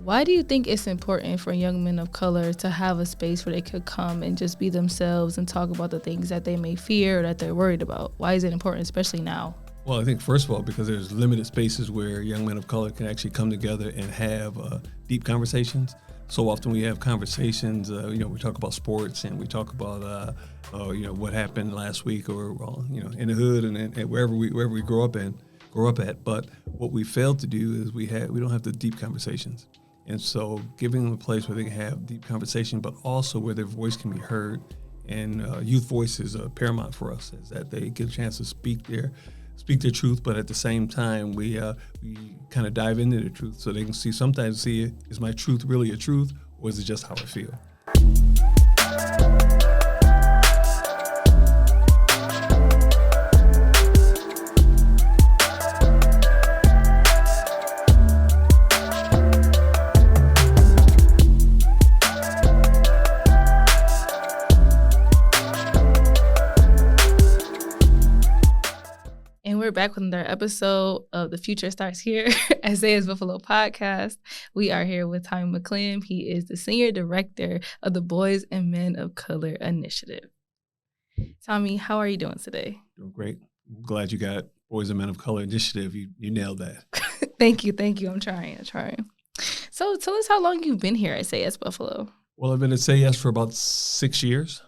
Why do you think it's important for young men of color to have a space where they could come and just be themselves and talk about the things that they may fear or that they're worried about? Why is it important, especially now? Well, I think first of all, because there's limited spaces where young men of color can actually come together and have deep conversations. So often we have conversations, we talk about sports and we talk about, what happened last week or, in the hood and wherever we grow up at. But what we failed to do is we don't have the deep conversations. And so giving them a place where they can have deep conversation, but also where their voice can be heard. And youth voice is paramount for us, is that they get a chance to speak their truth, but at the same time, we kind of dive into the truth so they can sometimes see, is my truth really a truth, or is it just how I feel? And we're back with another episode of The Future Starts Here, Isaiah's Buffalo podcast. We are here with Tommy McClam. He is the Senior Director of the Boys and Men of Color Initiative. Tommy, how are you doing today? Doing great. I'm glad you got Boys and Men of Color Initiative. You nailed that. Thank you. I'm trying. So tell us how long you've been here at Say Yes Buffalo. Well, I've been at Say Yes for about 6 years,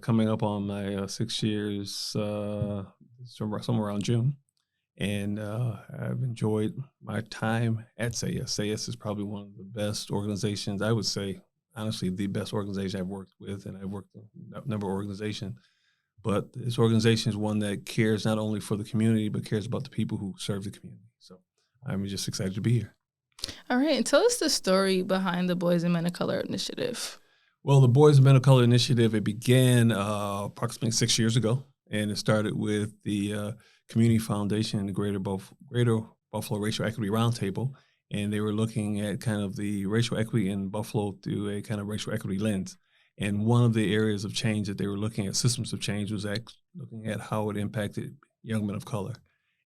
coming up on my 6 years, somewhere around June. And I've enjoyed my time at Say Yes. Say Yes is probably one of the best organizations, I would say, honestly, the best organization I've worked with, and I've worked in a number of organizations. But this organization is one that cares not only for the community, but cares about the people who serve the community. So I'm just excited to be here. All right. And tell us the story behind the Boys and Men of Color Initiative. Well, the Boys and Men of Color Initiative, it began approximately 6 years ago. And it started with the Community Foundation and the Greater Buffalo Racial Equity Roundtable. And they were looking at kind of the racial equity in Buffalo through a kind of racial equity lens. And one of the areas of change that they were looking at, systems of change, was looking at how it impacted young men of color.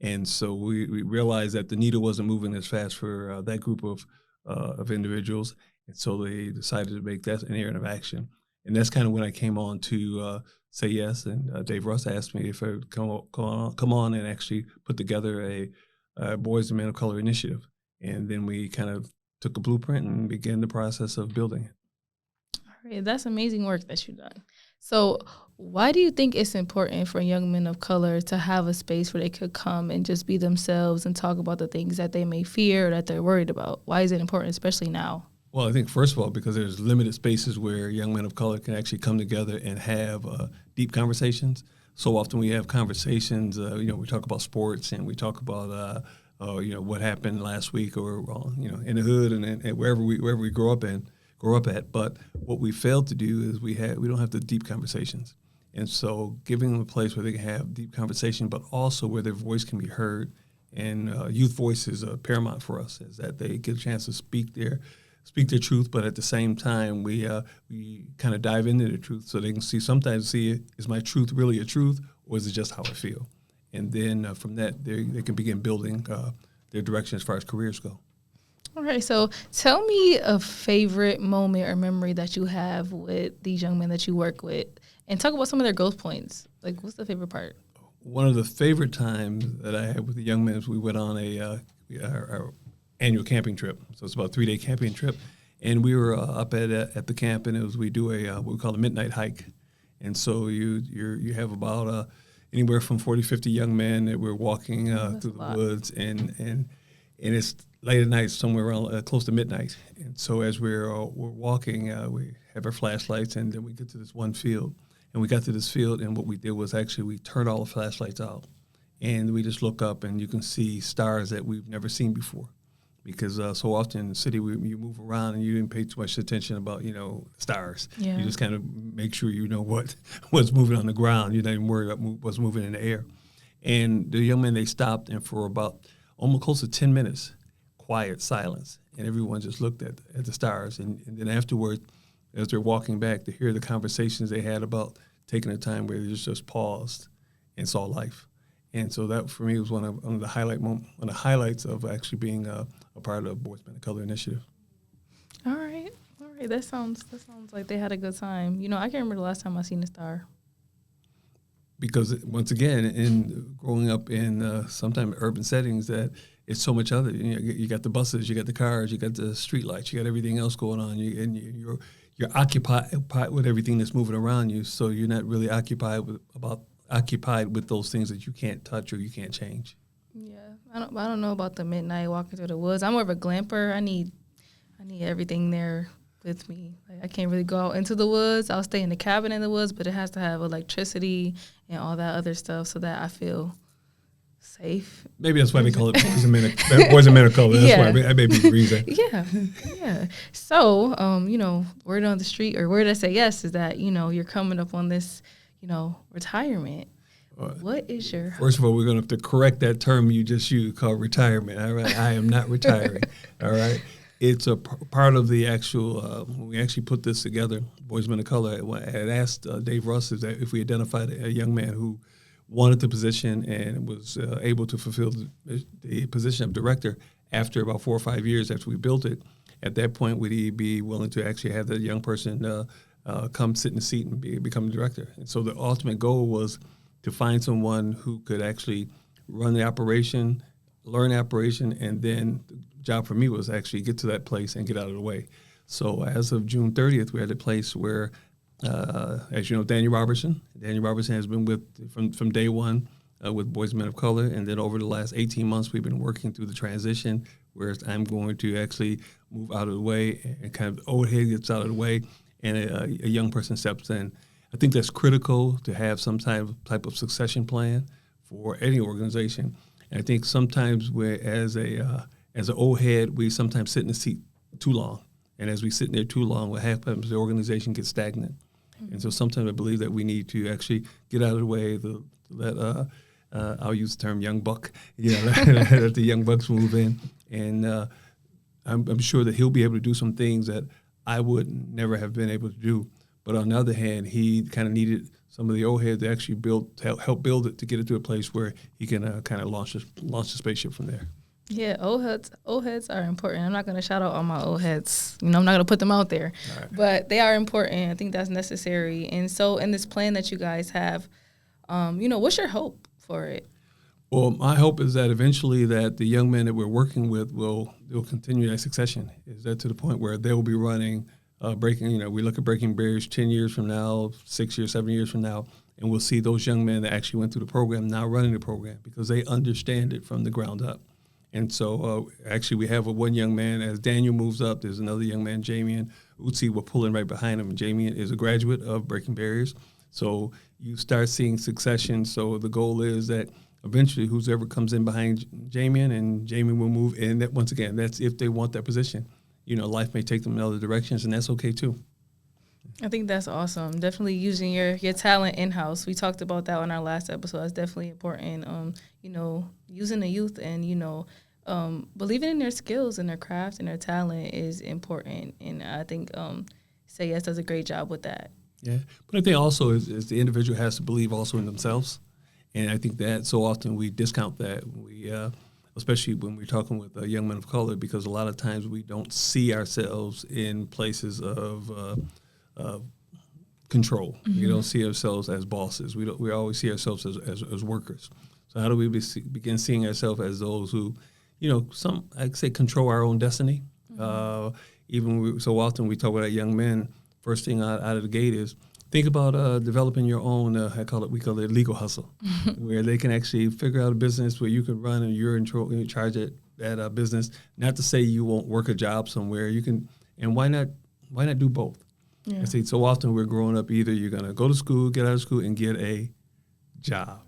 And so we realized that the needle wasn't moving as fast for that group of individuals. And so they decided to make that an area of action. And that's kind of when I came on to Say Yes, and Dave Russ asked me if I would come on and actually put together a Boys and Men of Color initiative. And then we kind of took a blueprint and began the process of building it. All right, that's amazing work that you've done. So why do you think it's important for young men of color to have a space where they could come and just be themselves and talk about the things that they may fear or that they're worried about? Why is it important, especially now? Well, I think first of all, because there's limited spaces where young men of color can actually come together and have deep conversations. So often we have conversations, we talk about sports and we talk about, what happened last week or, in the hood and wherever we grow up at. But what we failed to do is we don't have the deep conversations. And so giving them a place where they can have deep conversation, but also where their voice can be heard. And youth voice is paramount for us, is that they get a chance to speak their truth, but at the same time, we kind of dive into the truth so they can sometimes see, is my truth really a truth, or is it just how I feel? And then from that, they can begin building their direction as far as careers go. All right, so tell me a favorite moment or memory that you have with these young men that you work with, and talk about some of their growth points. Like, what's the favorite part? One of the favorite times that I had with the young men is we went on our annual camping trip. So it's about a 3-day camping trip. And we were up at the camp, and we do what we call a midnight hike. And so you have about anywhere from 40, 50 young men that we're walking through the woods, and it's late at night, somewhere around close to midnight. And so as we're walking, we have our flashlights, and then we get to this one field. And we got to this field, and what we did was actually we turned all the flashlights out. And we just look up, and you can see stars that we've never seen before. Because so often in the city, you move around and you didn't pay too much attention about, stars. Yeah. You just kind of make sure you know what's moving on the ground. You're not even worried about what's moving in the air. And the young men, they stopped, and for about almost close to 10 minutes, quiet silence. And everyone just looked at the stars. And then afterward, as they're walking back, to hear the conversations they had about taking a time where they just paused and saw life. And so that, for me, was one of the highlights of actually being a part of the Boys Men of Color Initiative. right. That sounds like they had a good time. I can't remember the last time I seen a star. Because once again, in growing up in sometimes urban settings, that it's so much other. You got the buses, you got the cars, you got the street lights, you got everything else going on. You're occupied with everything that's moving around you. So you're not really occupied with those things that you can't touch or you can't change. Yeah, I don't know about the midnight walking through the woods. I'm more of a glamper. I need everything there with me. Like, I can't really go out into the woods. I'll stay in the cabin in the woods, but it has to have electricity and all that other stuff so that I feel safe. Maybe that's why they call it boys and men of color. That's why that may be the reason. Yeah. So, word on the street, or word I say yes, is that, you're coming up on this, retirement. What is your hope? First of all, we're going to have to correct that term you just used called retirement. All right. I am not retiring. All right. It's a part of the actual, when we actually put this together, Boys and Men of Color, I had asked Dave Russ if we identified a young man who wanted the position and was able to fulfill the position of director after about 4 or 5 years after we built it. At that point, would he be willing to actually have that young person come sit in the seat and become the director? And so the ultimate goal was to find someone who could actually run the operation, learn the operation, and then the job for me was actually get to that place and get out of the way. So as of June 30th, we had a place where, as you know, Daniel Robertson has been from day one with Boys and Men of Color, and then over the last 18 months, we've been working through the transition, whereas I'm going to actually move out of the way and kind of the old head gets out of the way, and a young person steps in. I think that's critical to have some type of succession plan for any organization. And I think sometimes as an old head, we sometimes sit in the seat too long. And as we sit in there too long, what happens, the organization gets stagnant. Mm-hmm. And so sometimes I believe that we need to actually get out of the way, let I'll use the term young buck, let the young bucks move in. And I'm sure that he'll be able to do some things that I would never have been able to do. But on the other hand, he kind of needed some of the old heads to actually help build it to get it to a place where he can kind of launch the spaceship from there. Yeah, old heads are important. I'm not going to shout out all my old heads. I'm not going to put them out there. Right. But they are important. I think that's necessary. And so in this plan that you guys have, what's your hope for it? Well, my hope is that eventually that the young men that we're working with will continue that succession. Is that to the point where they will be running we look at breaking barriers 10 years from now, 6 years, 7 years from now, and we'll see those young men that actually went through the program now running the program because they understand it from the ground up. And so actually we have one young man, as Daniel moves up, there's another young man, Jamian Utsi, we're pulling right behind him. And Jamian is a graduate of Breaking Barriers. So you start seeing succession. So the goal is that eventually whoever comes in behind Jamian, and Jamian will move in. That, once again, that's if they want that position. Life may take them in other directions, and that's okay too. I think that's awesome. Definitely using your talent in-house. We talked about that on our last episode. That's definitely important. Using the youth and, believing in their skills and their craft and their talent is important. And I think Say Yes does a great job with that. Yeah. But I think also is the individual has to believe also in themselves. And I think that so often we discount that. Especially when we're talking with young men of color, because a lot of times we don't see ourselves in places of control. Mm-hmm. We don't see ourselves as bosses. We always see ourselves as workers. So how do we begin seeing ourselves as those who, I'd say control our own destiny? Mm-hmm. So often we talk about young men, first thing out of the gate is, think about developing your own, we call it legal hustle, where they can actually figure out a business where you can run and you're in charge of that business. Not to say you won't work a job somewhere. You can, and why not do both? Yeah. I say so often we're growing up, either you're going to go to school, get out of school, and get a job.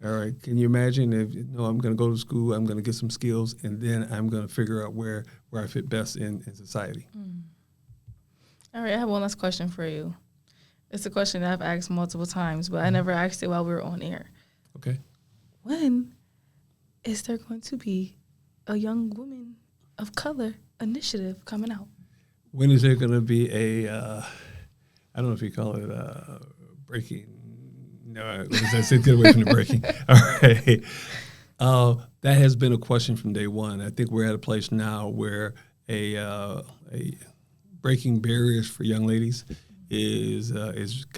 All right. Can you imagine if, I'm going to go to school, I'm going to get some skills, and then I'm going to figure out where I fit best in society. Mm. All right. I have one last question for you. It's a question that I've asked multiple times, but I never asked it while we were on air. Okay. When is there going to be a young woman of color initiative coming out? When is there going to be I don't know if you call it breaking. No, that's it. Get away from the breaking. All right. That has been a question from day one. I think we're at a place now where breaking barriers for young ladies is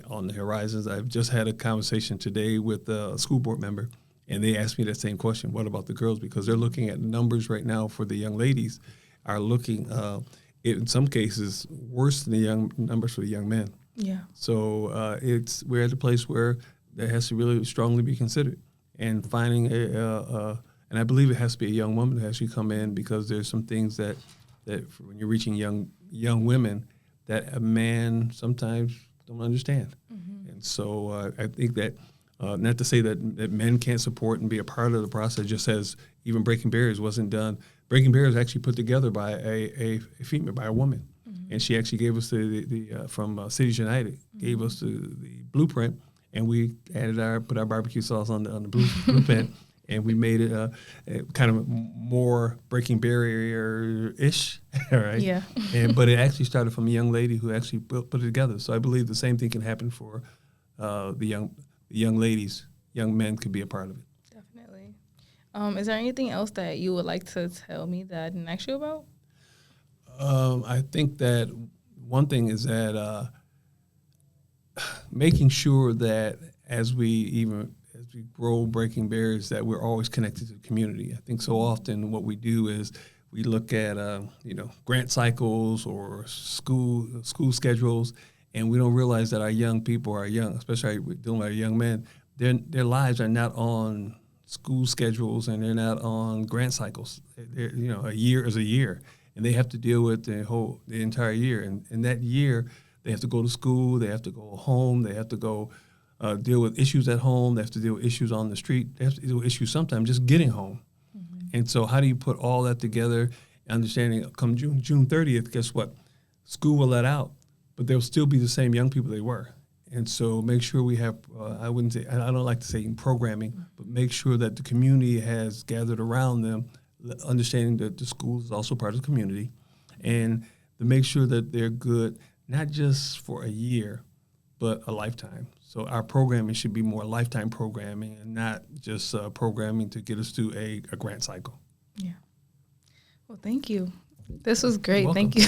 on the horizons. I've just had a conversation today with a school board member, and they asked me that same question: what about the girls? Because they're looking at numbers right now for the young ladies are looking, in some cases, worse than the young numbers for the young men. Yeah. So we're at a place where that has to really strongly be considered, and finding and I believe it has to be a young woman who has to come in, because there's some things that when you're reaching young women that a man sometimes don't understand. Mm-hmm. And so I think that, not to say that men can't support and be a part of the process, just as even Breaking Barriers wasn't done. Breaking Barriers actually put together by a female, by a woman. Mm-hmm. And she actually gave us the from Cities United, gave us the blueprint, and we put our barbecue sauce on the blueprint, and we made it kind of more Breaking Barrier-ish, right? Yeah. But it actually started from a young lady who actually put it together. So I believe the same thing can happen for the young ladies. Young men could be a part of it. Definitely. Is there anything else that you would like to tell me that I didn't ask you about? I think that one thing is that making sure that as we grow Breaking Barriers, that we're always connected to the community. I think so often what we do is we look at grant cycles or school schedules, and we don't realize that our young people are young, especially dealing with our young men. Their lives are not on school schedules, and they're not on grant cycles. A year is a year, and they have to deal with the entire year. And in that year, they have to go to school, they have to go home, they have to go deal with issues at home, they have to deal with issues on the street, they have to deal with issues sometimes just getting home. Mm-hmm. And so how do you put all that together, understanding come June 30th, guess what? School will let out, but they'll still be the same young people they were. And so make sure we have, I don't like to say programming, but make sure that the community has gathered around them, understanding that the school is also part of the community, and to make sure that they're good, not just for a year, but a lifetime. So our programming should be more lifetime programming and not just programming to get us through a grant cycle. Yeah. Well, thank you. This was great. Thank you.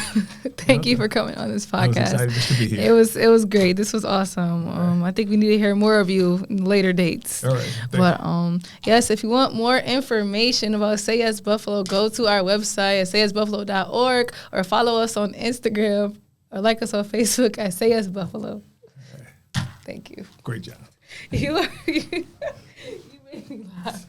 Thank you for coming on this podcast. I was excited just to be here. It was great. This was awesome. Right. I think we need to hear more of you in later dates. All right. But yes, if you want more information about Say Yes Buffalo, go to our website at sayyesbuffalo.org or follow us on Instagram or like us on Facebook at Say Yes Buffalo. Right. Thank you. Great job. You made me laugh.